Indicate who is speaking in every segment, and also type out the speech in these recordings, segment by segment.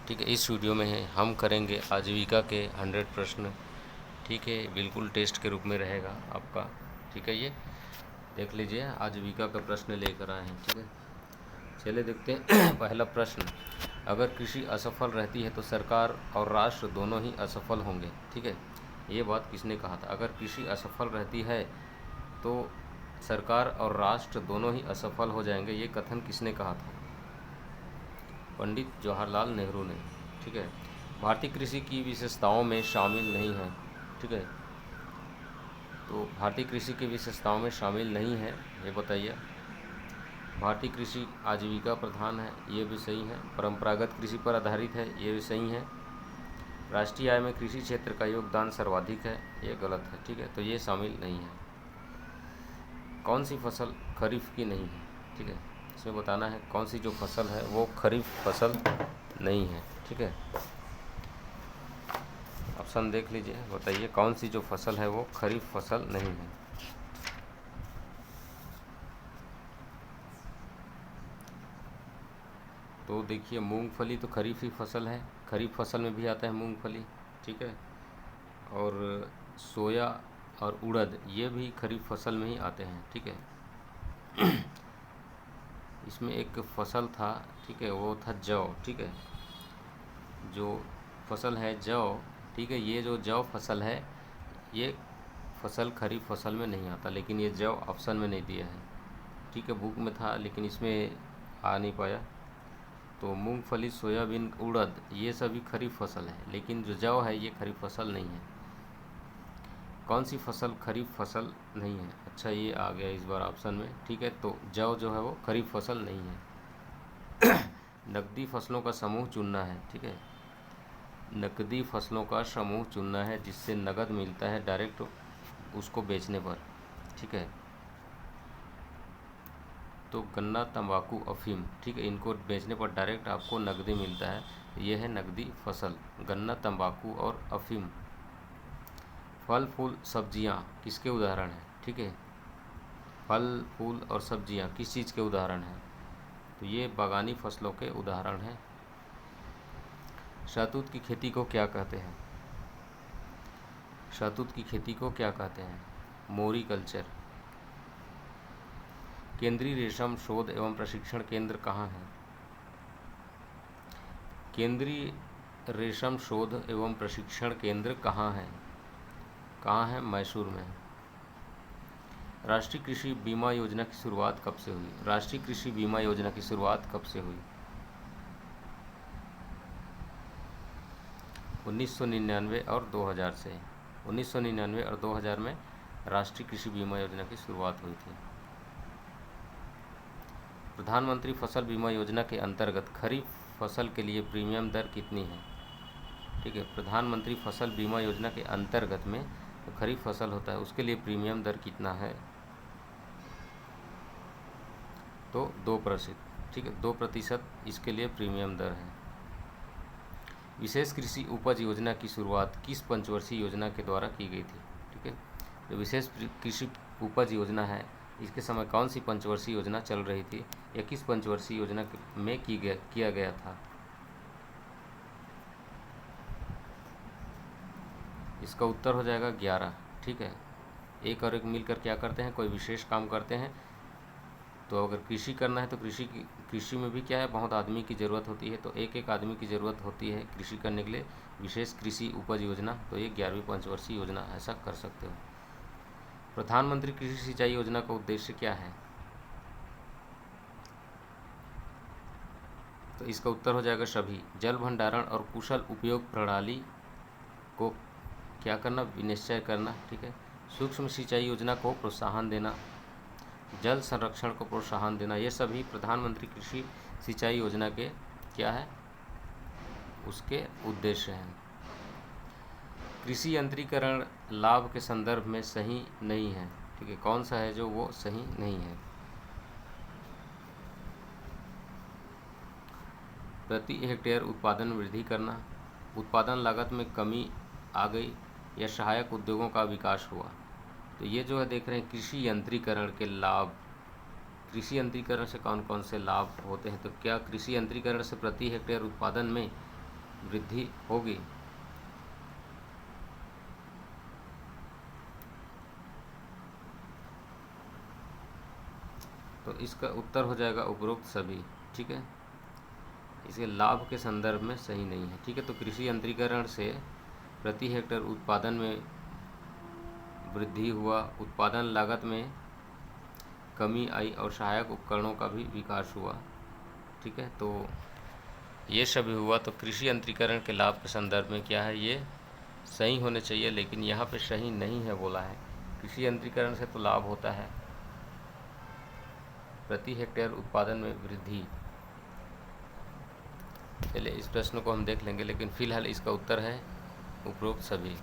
Speaker 1: ठीक है। इस वीडियो में हम करेंगे आजीविका के 100 प्रश्न। ठीक है, बिल्कुल टेस्ट के रूप में रहेगा आपका। ठीक है, ये देख लीजिए, आजीविका का प्रश्न लेकर आए हैं। ठीक है, चलिए देखते हैं। पहला प्रश्न, अगर कृषि असफल रहती है तो सरकार और राष्ट्र दोनों ही असफल होंगे। ठीक है, ये बात किसने कहा था? अगर कृषि असफल रहती है तो सरकार और राष्ट्र दोनों ही असफल हो जाएंगे, ये कथन किसने कहा था? पंडित जवाहरलाल नेहरू ने। ठीक है, भारतीय कृषि की विशेषताओं में शामिल नहीं है। ठीक है, तो भारतीय कृषि की विशेषताओं में शामिल नहीं है, ये बताइए। भारतीय कृषि आजीविका प्रधान है, ये भी सही है। परंपरागत कृषि पर आधारित है, ये भी सही है। राष्ट्रीय आय में कृषि क्षेत्र का योगदान सर्वाधिक है, ये गलत है। ठीक है, तो ये शामिल नहीं है। कौन सी फसल खरीफ की नहीं है? ठीक है, इसमें बताना है कौन सी जो फसल है वो खरीफ फसल नहीं है। ठीक है, ऑप्शन देख लीजिए, बताइए कौन सी जो फसल है वो खरीफ फसल नहीं है। तो देखिए, मूंगफली तो खरीफ ही फसल है, खरीफ फसल में भी आता है मूंगफली। ठीक है, और सोया और उड़द ये भी खरीफ फसल में ही आते हैं। ठीक है, इसमें एक फसल था, ठीक है, वो था जौ। ठीक है, जो फसल है जौ, ठीक है, ये जो जौ फसल है ये फसल खरीफ फसल में नहीं आता, लेकिन ये जौ ऑप्शन में नहीं दिया है। ठीक है, बुक में था लेकिन इसमें आ नहीं पाया। तो मूंगफली, सोयाबीन, उड़द ये सभी खरीफ फसल है, लेकिन जो जौ है ये खरीफ फसल नहीं है। कौन सी फसल खरीफ फसल नहीं है? अच्छा, ये आ गया इस बार ऑप्शन में। ठीक है, तो जौ जो है वो खरीफ फसल नहीं है। नकदी फसलों का समूह चुनना है। ठीक है, नकदी फसलों का समूह चुनना है जिससे नगद मिलता है डायरेक्ट उसको बेचने पर। ठीक है, तो गन्ना, तंबाकू, अफीम, ठीक है, इनको बेचने पर डायरेक्ट आपको नकदी मिलता है, ये है नकदी फसल, गन्ना, तंबाकू और अफीम। फल, फूल, सब्जियां किसके उदाहरण हैं? ठीक है, फल, फूल और सब्जियां किस चीज़ के उदाहरण हैं? तो ये बागानी फसलों के उदाहरण हैं। शहतूत की खेती को क्या कहते हैं? शहतूत की खेती को क्या कहते हैं? मोरी कल्चर। केंद्रीय रेशम शोध एवं प्रशिक्षण केंद्र कहाँ है? केंद्रीय रेशम शोध एवं प्रशिक्षण केंद्र कहाँ है? कहाँ है? मैसूर में। राष्ट्रीय कृषि बीमा योजना की शुरुआत कब से हुई? राष्ट्रीय कृषि बीमा योजना की शुरुआत कब से हुई? 1999 और 2000 से। 1999 और 2000 में राष्ट्रीय कृषि बीमा योजना की शुरुआत हुई थी। प्रधानमंत्री फसल बीमा योजना के अंतर्गत खरीफ फसल के लिए प्रीमियम दर कितनी है? ठीक है, प्रधानमंत्री फसल बीमा योजना के अंतर्गत में जो खरीफ फसल होता है उसके लिए प्रीमियम दर कितना है? तो 2%। ठीक है, 2% इसके लिए प्रीमियम दर है। विशेष कृषि उपज योजना की शुरुआत किस पंचवर्षीय योजना के द्वारा की गई थी? ठीक है, जो विशेष कृषि उपज योजना है इसके समय कौन सी पंचवर्षीय योजना चल रही थी या किस पंचवर्षीय योजना में किया गया था? इसका उत्तर हो जाएगा 11। ठीक है, एक और एक मिलकर क्या करते हैं, कोई विशेष काम करते हैं। तो अगर कृषि करना है तो कृषि में भी क्या है, बहुत आदमी की ज़रूरत होती है, तो एक एक आदमी की ज़रूरत होती है कृषि करने के लिए। विशेष कृषि उपज योजना, तो ये 11वीं पंचवर्षीय योजना, ऐसा कर सकते हो। प्रधानमंत्री कृषि सिंचाई योजना का उद्देश्य क्या है? तो इसका उत्तर हो जाएगा सभी। जल भंडारण और कुशल उपयोग प्रणाली को क्या करना, विनिश्चय करना। ठीक है, सूक्ष्म सिंचाई योजना को प्रोत्साहन देना, जल संरक्षण को प्रोत्साहन देना, ये सभी प्रधानमंत्री कृषि सिंचाई योजना के क्या है, उसके उद्देश्य हैं। कृषि यंत्रीकरण लाभ के संदर्भ में सही नहीं है। ठीक है, कौन सा है जो वो सही नहीं है? प्रति हेक्टेयर उत्पादन वृद्धि करना, उत्पादन लागत में कमी आ गई या सहायक उद्योगों का विकास हुआ। तो ये जो है देख रहे हैं कृषि यंत्रीकरण के लाभ। कृषि यंत्रीकरण से कौन कौन से लाभ होते हैं? तो क्या कृषि यंत्रीकरण से प्रति हेक्टेयर उत्पादन में वृद्धि होगी? तो इसका उत्तर हो जाएगा उपरोक्त सभी। ठीक है, इसके लाभ के संदर्भ में सही नहीं है। ठीक है, तो कृषि यंत्रीकरण से प्रति हेक्टेयर उत्पादन में वृद्धि हुआ, उत्पादन लागत में कमी आई और सहायक उपकरणों का भी विकास हुआ। ठीक है, तो ये सभी हुआ। तो कृषि यंत्रीकरण के लाभ के संदर्भ में क्या है, ये सही होने चाहिए, लेकिन यहाँ पे सही नहीं है बोला है। कृषि यंत्रीकरण से तो लाभ होता है, प्रति हेक्टेयर उत्पादन में वृद्धि। चलिए इस प्रश्न को हम देख लेंगे, लेकिन फिलहाल इसका उत्तर है उपरोक्त सभी।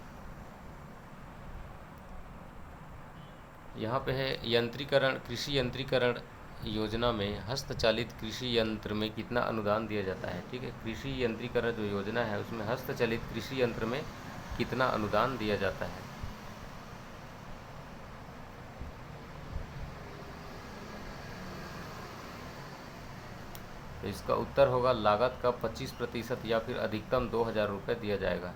Speaker 1: यहाँ पे है यंत्रीकरण, कृषि यंत्रीकरण योजना में हस्तचालित कृषि यंत्र में कितना अनुदान दिया जाता है? ठीक है, कृषि यंत्रीकरण जो योजना है उसमें हस्तचालित कृषि यंत्र में कितना अनुदान दिया जाता है? तो इसका उत्तर होगा लागत का 25% या फिर अधिकतम 2000 रुपये दिया जाएगा।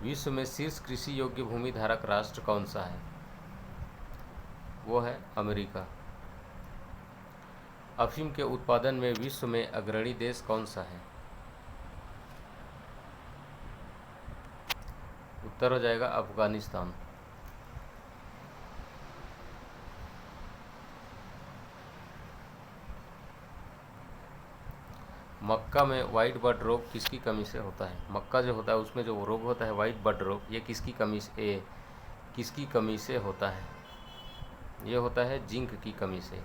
Speaker 1: विश्व में शीर्ष कृषि योग्य भूमि धारक राष्ट्र कौन सा है? वो है अमेरिका। अफीम के उत्पादन में विश्व में अग्रणी देश कौन सा है? उत्तर हो जाएगा अफगानिस्तान। मक्का में वाइट बड रोग किसकी कमी से होता है? मक्का जो होता है उसमें जो रोग होता है वाइट बड रोग, ये किसकी कमी से होता है? ये होता है जिंक की कमी से।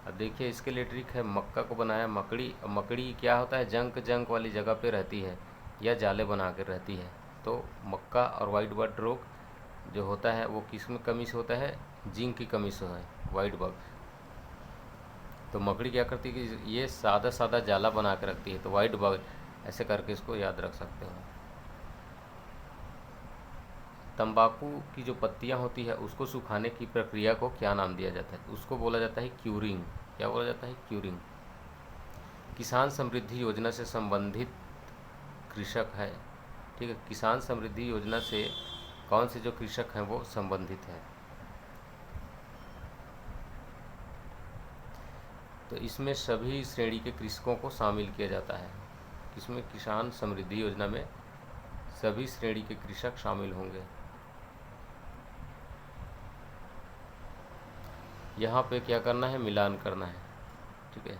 Speaker 1: अब देखिए इसके लिए ट्रिक है, मक्का को बनाया मकड़ी। मकड़ी क्या होता है, जंक वाली जगह पे रहती है या जाले बना कर रहती है। तो मक्का और वाइट बड रोग जो होता है वो किस में कमी से होता है? जिंक की कमी से है, वाइट बग। तो मकड़ी क्या करती है कि ये सादा सादा जाला बना के रखती है, तो वाइट बग ऐसे करके इसको याद रख सकते हो। तंबाकू की जो पत्तियां होती है उसको सुखाने की प्रक्रिया को क्या नाम दिया जाता है? उसको बोला जाता है क्यूरिंग। क्या बोला जाता है? क्यूरिंग। किसान समृद्धि योजना से संबंधित कृषक है। ठीक है, किसान समृद्धि योजना से कौन से जो कृषक हैं वो संबंधित है? तो इसमें सभी श्रेणी के कृषकों को शामिल किया जाता है। इसमें किसान समृद्धि योजना में सभी श्रेणी के कृषक शामिल होंगे। यहाँ पे क्या करना है? मिलान करना है। ठीक है,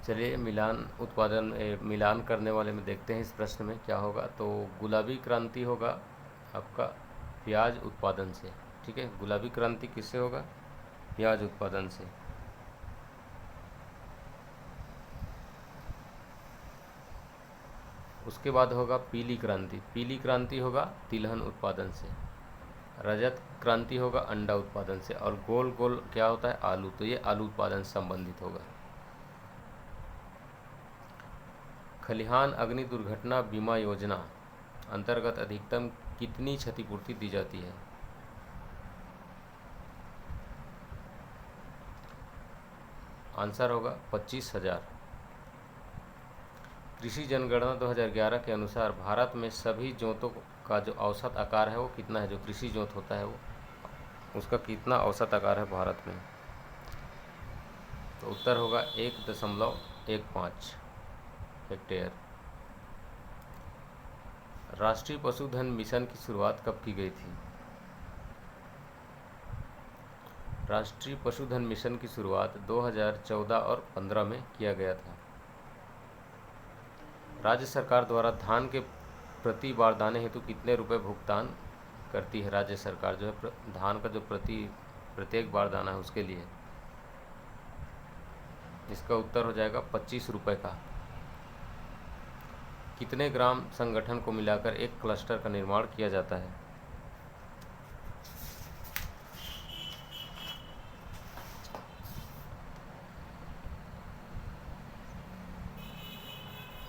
Speaker 1: चलिए मिलान करने वाले में देखते हैं इस प्रश्न में क्या होगा। तो गुलाबी क्रांति होगा आपका प्याज उत्पादन से। ठीक है, गुलाबी क्रांति किससे होगा? प्याज उत्पादन से। उसके बाद होगा पीली क्रांति। पीली क्रांति होगा तिलहन उत्पादन से। रजत क्रांति होगा अंडा उत्पादन से। और गोल गोल क्या होता है? आलू। तो ये आलू उत्पादन से संबंधित होगा। खलिहान अग्नि दुर्घटना बीमा योजना अंतर्गत अधिकतम कितनी क्षतिपूर्ति दी जाती है? आंसर होगा 25,000। कृषि जनगणना 2011 के अनुसार भारत में सभी जोतों का जो औसत आकार है वो कितना है? जो कृषि जोत होता है वो उसका कितना औसत आकार है भारत में? तो उत्तर होगा 1.15 हेक्टेयर। राष्ट्रीय पशुधन मिशन की शुरुआत कब की गई थी? राष्ट्रीय पशुधन मिशन की शुरुआत 2014 और 15 में किया गया था। राज्य सरकार द्वारा धान के प्रति बारदाने हेतु कितने रुपए भुगतान करती है? राज्य सरकार जो है धान का जो प्रति प्रत्येक बारदाना है उसके लिए। इसका उत्तर हो जाएगा 25 रुपये का। कितने ग्राम संगठन को मिलाकर एक क्लस्टर का निर्माण किया जाता है?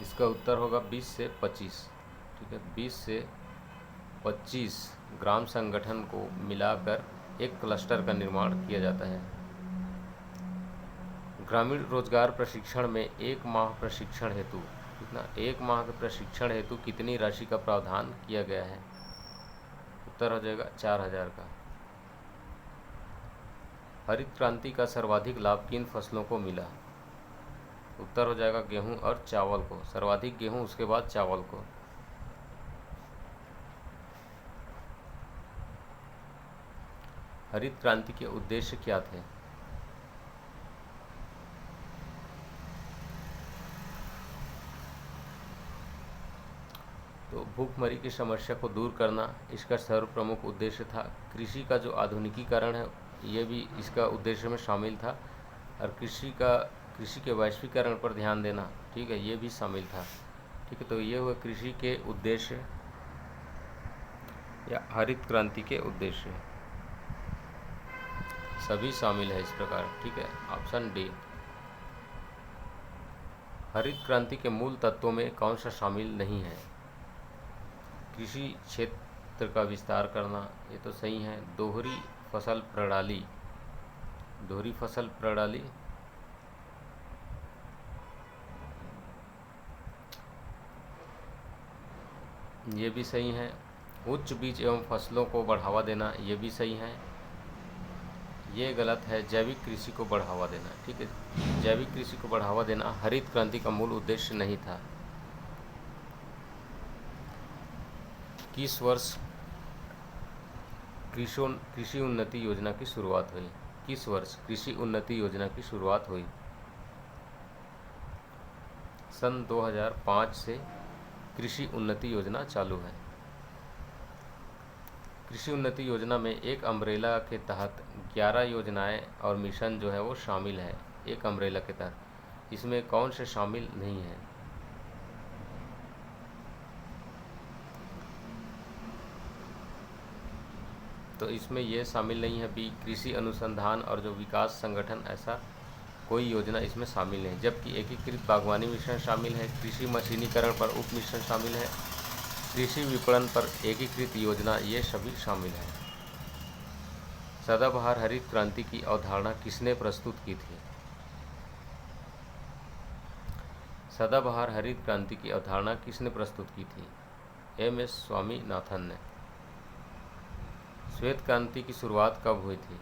Speaker 1: इसका उत्तर होगा 20 से 25। ठीक है, 20 से 25 ग्राम संगठन को मिलाकर एक क्लस्टर का निर्माण किया जाता है। ग्रामीण रोजगार प्रशिक्षण में 1 माह प्रशिक्षण हेतु कितना 1 माह के प्रशिक्षण हेतु कितनी राशि का प्रावधान किया गया है? उत्तर हो जाएगा 4000 का। हरित क्रांति का सर्वाधिक लाभ किन फसलों को मिला? उत्तर हो जाएगा गेहूं और चावल को। सर्वाधिक गेहूं, उसके बाद चावल को। हरित क्रांति के उद्देश्य क्या थे? तो भूखमरी की समस्या को दूर करना इसका सर्वप्रमुख उद्देश्य था। कृषि का जो आधुनिकीकरण है ये भी इसका उद्देश्य में शामिल था, और कृषि के वैश्वीकरण पर ध्यान देना, ठीक है, ये भी शामिल था। ठीक है, तो ये हुए कृषि के उद्देश्य या हरित क्रांति के उद्देश्य, सभी शामिल है इस प्रकार। ठीक है, ऑप्शन डी। हरित क्रांति के मूल तत्वों में कौन सा शामिल नहीं है? कृषि क्षेत्र का विस्तार करना, ये तो सही है। दोहरी फसल प्रणाली, दोहरी फसल प्रणाली, ये भी सही है। उच्च बीज एवं फसलों को बढ़ावा देना, ये भी सही है। ये गलत है, जैविक कृषि को बढ़ावा देना। ठीक है, जैविक कृषि को बढ़ावा देना हरित क्रांति का मूल उद्देश्य नहीं था। किस वर्ष कृषि उन्नति योजना की शुरुआत हुई? किस वर्ष कृषि उन्नति योजना की शुरुआत हुई? सन 2005 से कृषि उन्नति योजना चालू है। कृषि उन्नति योजना में एक अम्ब्रेला के तहत 11 योजनाएं और मिशन जो है वो शामिल है। एक अम्ब्रेला के तहत इसमें कौन से शामिल नहीं है? तो इसमें यह शामिल नहीं है बी, कृषि अनुसंधान और जो विकास संगठन, ऐसा कोई योजना इसमें शामिल नहीं। जबकि एकीकृत बागवानी मिशन शामिल है, कृषि मशीनीकरण पर उप मिशन शामिल है, कृषि विपणन पर एकीकृत योजना, ये सभी शामिल है। सदाबहार हरित क्रांति की अवधारणा किसने प्रस्तुत की थी? सदाबहार हरित क्रांति की अवधारणा किसने प्रस्तुत की थी? एम.एस. स्वामीनाथन ने। श्वेत क्रांति की शुरुआत कब हुई थी?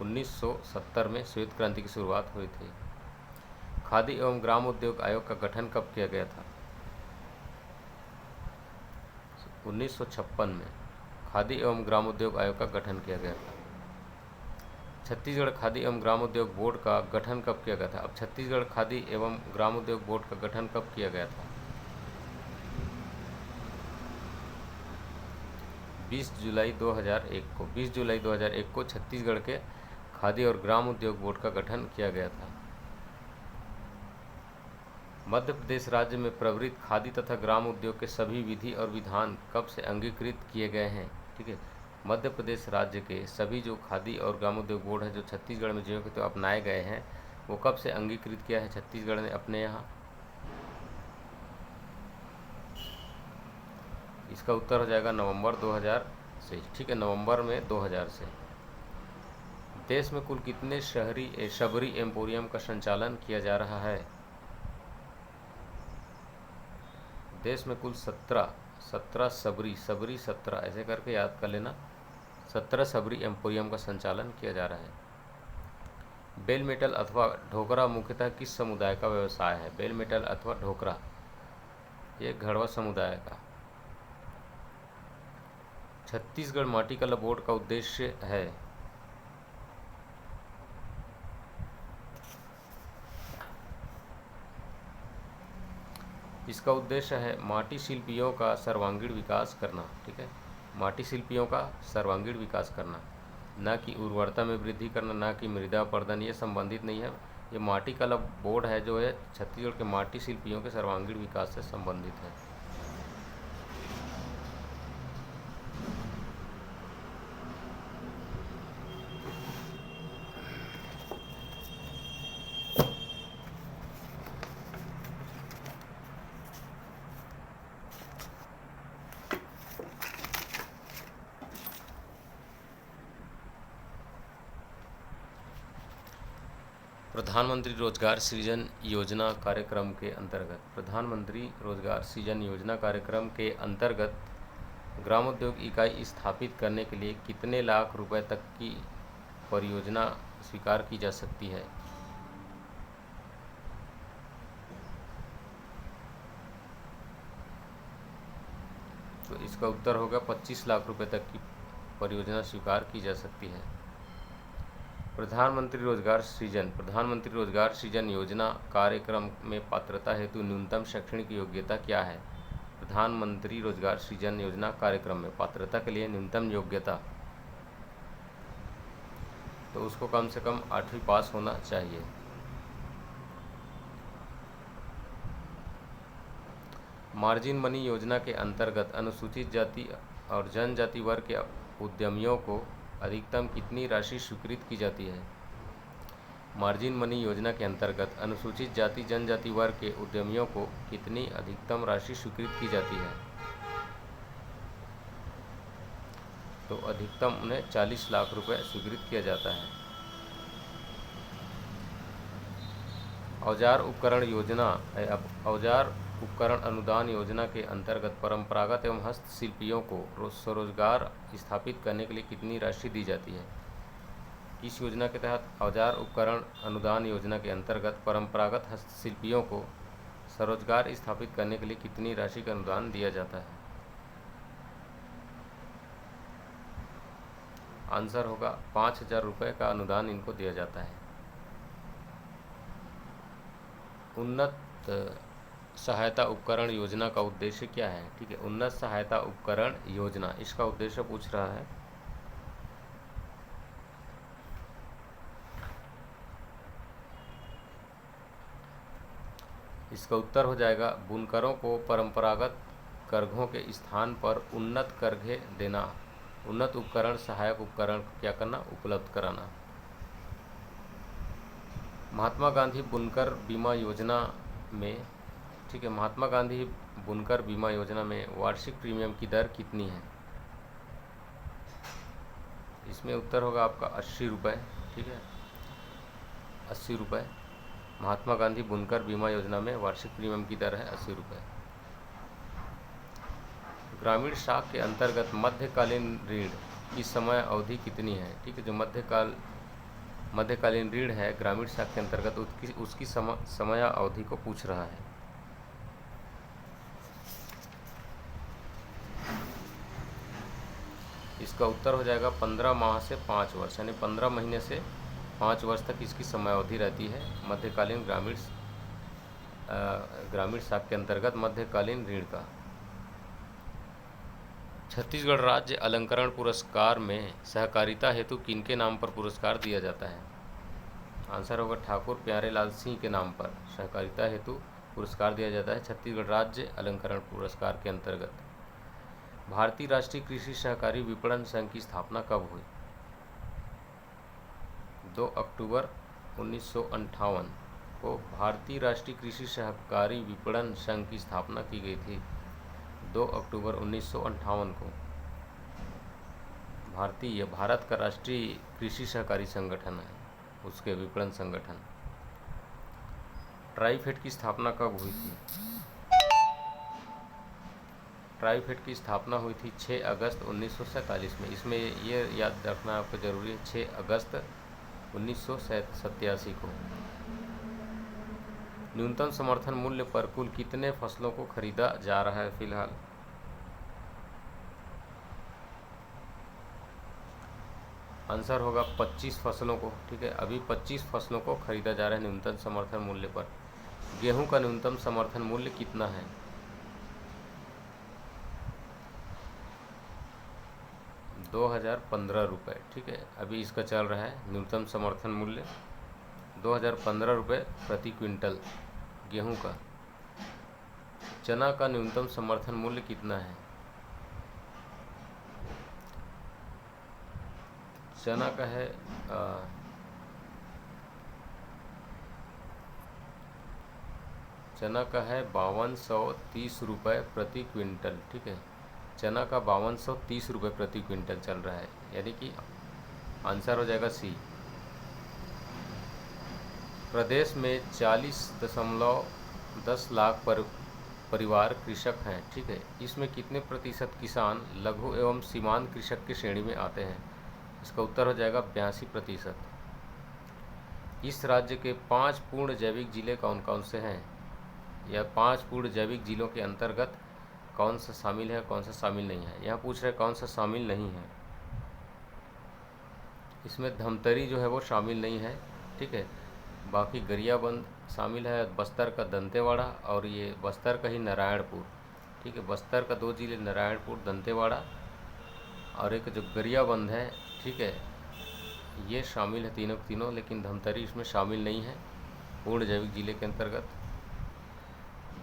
Speaker 1: 1970 में श्वेत क्रांति की शुरुआत हुई थी। खादी एवं ग्राम उद्योग आयोग का गठन कब किया गया था? 1956 में खादी एवं ग्राम उद्योग आयोग का गठन किया गया था। छत्तीसगढ़ खादी एवं ग्राम उद्योग बोर्ड का गठन कब किया गया था? अब छत्तीसगढ़ खादी एवं ग्राम उद्योग बोर्ड का गठन कब किया गया था? 20 जुलाई 2001 को। 20 जुलाई 2001 को छत्तीसगढ़ के खादी और ग्राम उद्योग बोर्ड का गठन किया गया था। मध्य प्रदेश राज्य में प्रवृत्त खादी तथा ग्राम उद्योग के सभी विधि और विधान कब से अंगीकृत किए गए हैं? ठीक है, मध्य प्रदेश राज्य के सभी जो खादी और ग्राम उद्योग बोर्ड है जो छत्तीसगढ़ में जो तो अपनाए गए हैं, वो कब से अंगीकृत किया है छत्तीसगढ़ ने अपने यहाँ? इसका उत्तर हो जाएगा नवंबर 2000 से। ठीक है, नवंबर में 2000 से। देश में कुल कितने शबरी एम्पोरियम का संचालन किया जा रहा है? देश में कुल 17 सबरी 17 ऐसे करके याद कर लेना, 17 सबरी एम्पोरियम का संचालन किया जा रहा है। बेल मेटल अथवा ढोकरा मुख्यतः किस समुदाय का व्यवसाय है? बेल मेटल अथवा ढोकरा, ये घड़वा समुदाय का। छत्तीसगढ़ माटी कला बोर्ड का उद्देश्य है? इसका उद्देश्य है माटी शिल्पियों का सर्वांगीण विकास करना। ठीक है, माटी शिल्पियों का सर्वांगीण विकास करना। ना कि उर्वरता में वृद्धि करना, ना कि मृदा अपरदन, ये संबंधित नहीं है। ये माटी कला बोर्ड है जो है छत्तीसगढ़ के माटी शिल्पियों के सर्वांगीण विकास से संबंधित है। प्रधानमंत्री रोजगार सृजन योजना कार्यक्रम के अंतर्गत, प्रधानमंत्री रोजगार सृजन योजना कार्यक्रम के अंतर्गत ग्रामोद्योग इकाई स्थापित करने के लिए कितने लाख रुपए तक की परियोजना स्वीकार की जा सकती है? तो इसका उत्तर होगा 25 लाख रुपए तक की परियोजना स्वीकार की जा सकती है। प्रधानमंत्री रोजगार सृजन योजना कार्यक्रम में पात्रता हेतु न्यूनतम शैक्षणिक योग्यता क्या है? प्रधानमंत्री रोजगार सृजन योजना कार्यक्रम में पात्रता के लिए न्यूनतम योग्यता, तो उसको कम से कम 8वीं पास होना चाहिए। मार्जिन मनी योजना के अंतर्गत अनुसूचित जाति और जनजाति वर्ग के उद्यमियों को अधिकतम कितनी राशि स्वीकृत की जाती है? मार्जिन मनी योजना के अंतर्गत अनुसूचित जाति जनजाति वर्ग के उद्यमियों को कितनी अधिकतम राशि स्वीकृत की जाती है? तो अधिकतम उन्हें 40 लाख रुपए स्वीकृत किया जाता है। औजार उपकरण अनुदान योजना के अंतर्गत परंपरागत एवं हस्तशिल्पियों को स्वरोजगार स्थापित करने के लिए कितनी राशि दी जाती है? किस योजना के तहत औजार उपकरण अनुदान योजना के अंतर्गत परंपरागत हस्तशिल्पियों को स्वरोजगार स्थापित करने के लिए कितनी राशि का अनुदान दिया जाता है? आंसर होगा 5,000 रुपये का अनुदान इनको दिया जाता है। उन्नत सहायता उपकरण योजना का उद्देश्य क्या है? ठीक है, उन्नत सहायता उपकरण योजना, इसका उद्देश्य पूछ रहा है। इसका उत्तर हो जाएगा बुनकरों को परंपरागत करघों के स्थान पर उन्नत करघे देना, उन्नत उपकरण सहायक उपकरण क्या करना, उपलब्ध कराना। महात्मा गांधी बुनकर बीमा योजना में, ठीक है, महात्मा गांधी बुनकर बीमा योजना में वार्षिक प्रीमियम की दर कितनी है? इसमें उत्तर होगा आपका 80 रुपये। ठीक है, 80 रुपये। महात्मा गांधी बुनकर बीमा योजना में वार्षिक प्रीमियम की दर है 80 रुपये। ग्रामीण शाख के अंतर्गत मध्यकालीन ऋण की समय अवधि कितनी है? ठीक है, जो मध्यकालीन ऋण है ग्रामीण शाख के अंतर्गत उसकी समय अवधि को पूछ रहा है। इसका उत्तर हो जाएगा 15 माह से 5 वर्ष, यानी 15 महीने से 5 वर्ष तक इसकी समय अवधि रहती है मध्यकालीन ग्रामीण शाख के अंतर्गत मध्यकालीन ऋण का। छत्तीसगढ़ राज्य अलंकरण पुरस्कार में सहकारिता हेतु किनके नाम पर पुरस्कार दिया जाता है? आंसर होगा ठाकुर प्यारेलाल सिंह के नाम पर सहकारिता हेतु पुरस्कार दिया जाता है छत्तीसगढ़ राज्य अलंकरण पुरस्कार के अंतर्गत। भारतीय राष्ट्रीय कृषि सहकारी विपणन संघ की स्थापना कब हुई? 2 अक्टूबर 1958 को भारतीय राष्ट्रीय कृषि सहकारी विपणन संघ की स्थापना की गई थी। 2 अक्टूबर 1958 को भारत का राष्ट्रीय कृषि सहकारी संगठन है, उसके विपणन संगठन। ट्राइफेड की स्थापना कब हुई थी? ट्राइफेड की स्थापना हुई थी 6 अगस्त 1947 में। इसमें ये याद रखना आपको जरूरी है, 6 अगस्त 1987 को। न्यूनतम समर्थन मूल्य पर कुल कितने फसलों को खरीदा जा रहा है फिलहाल? आंसर होगा 25 फसलों को। ठीक है, अभी 25 फसलों को खरीदा जा रहा है न्यूनतम समर्थन मूल्य पर। गेहूं का न्यूनतम समर्थन मूल्य कितना है? 2015 रुपये, ठीक है। अभी इसका चल रहा है न्यूनतम समर्थन मूल्य 2015 रुपये प्रति क्विंटल गेहूं का। चना का न्यूनतम समर्थन मूल्य कितना है? चना का है चना का है 5230 रुपये प्रति क्विंटल, ठीक है। चना का 5230 रुपये प्रति क्विंटल चल रहा है, यानी कि आंसर हो जाएगा सी। प्रदेश में 40.10 लाख परिवार कृषक हैं, ठीक है। इसमें कितने प्रतिशत किसान लघु एवं सीमांत कृषक की श्रेणी में आते हैं? इसका उत्तर हो जाएगा 82%। इस राज्य के 5 पूर्ण जैविक जिले कौन कौन से हैं? यह 5 पूर्ण जैविक जिलों के अंतर्गत कौन सा शामिल है, कौन सा शामिल नहीं है? यहाँ पूछ रहे कौन सा शामिल नहीं है। इसमें धमतरी जो है वो शामिल नहीं है, ठीक है। बाकी गरियाबंद शामिल है, बस्तर का दंतेवाड़ा और ये बस्तर का ही नारायणपुर, ठीक है। बस्तर का 2 जिले नारायणपुर दंतेवाड़ा और एक जो गरियाबंद है, ठीक है, ये शामिल है तीनों, लेकिन धमतरी इसमें शामिल नहीं है पूर्ण जैविक जिले के अंतर्गत।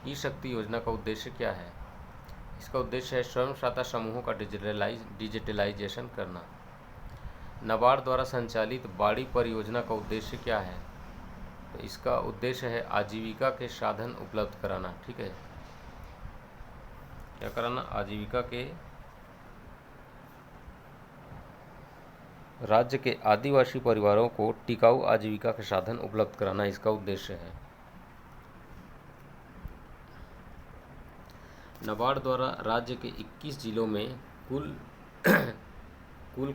Speaker 1: ई शक्ति योजना का उद्देश्य क्या है? इसका उद्देश्य है स्वयं सहायता समूहों का डिजिटलाइजेशन करना। नाबार्ड द्वारा संचालित बाड़ी परियोजना का उद्देश्य क्या है? तो इसका उद्देश्य है आजीविका के साधन उपलब्ध कराना, ठीक है। क्या कराना? आजीविका के राज्य के आदिवासी परिवारों को टिकाऊ आजीविका के साधन उपलब्ध कराना इसका उद्देश्य है। नाबार्ड द्वारा राज्य के 21 जिलों में कुल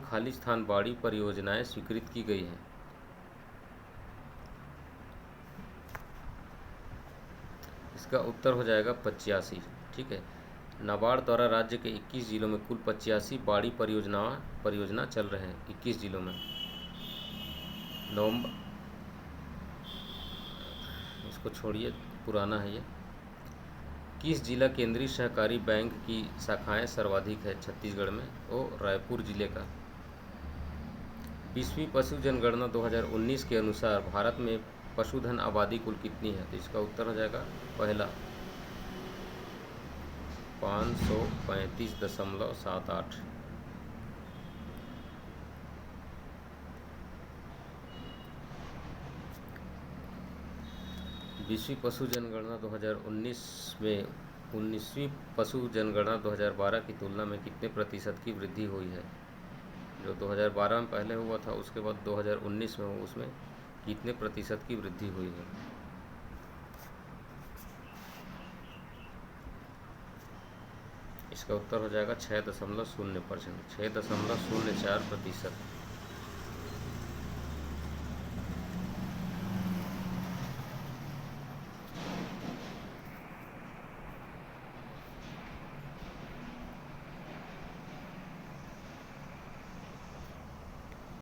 Speaker 1: खाली स्थान बाड़ी परियोजनाएं स्वीकृत की गई हैं। इसका उत्तर हो जाएगा 85, ठीक है। नाबार्ड द्वारा राज्य के 21 जिलों में कुल 85 बाड़ी परियोजना चल रहे हैं 21 जिलों में। नवंबर, इसको छोड़िए, पुराना है ये। किस जिला केंद्रीय सहकारी बैंक की शाखाएं सर्वाधिक है छत्तीसगढ़ में? वो रायपुर जिले का। 20वीं पशु जनगणना 2019 के अनुसार भारत में पशुधन आबादी कुल कितनी है? तो इसका उत्तर हो जाएगा पहला 535.78। 20वीं पशु जनगणना 2019 में 19वीं पशु जनगणना 2012 की तुलना में कितने प्रतिशत की वृद्धि हुई है? जो 2012 में पहले हुआ था उसके बाद 2019 में हुआ, उसमें कितने प्रतिशत की वृद्धि हुई है? इसका उत्तर हो जाएगा 6.0%, 6.04%।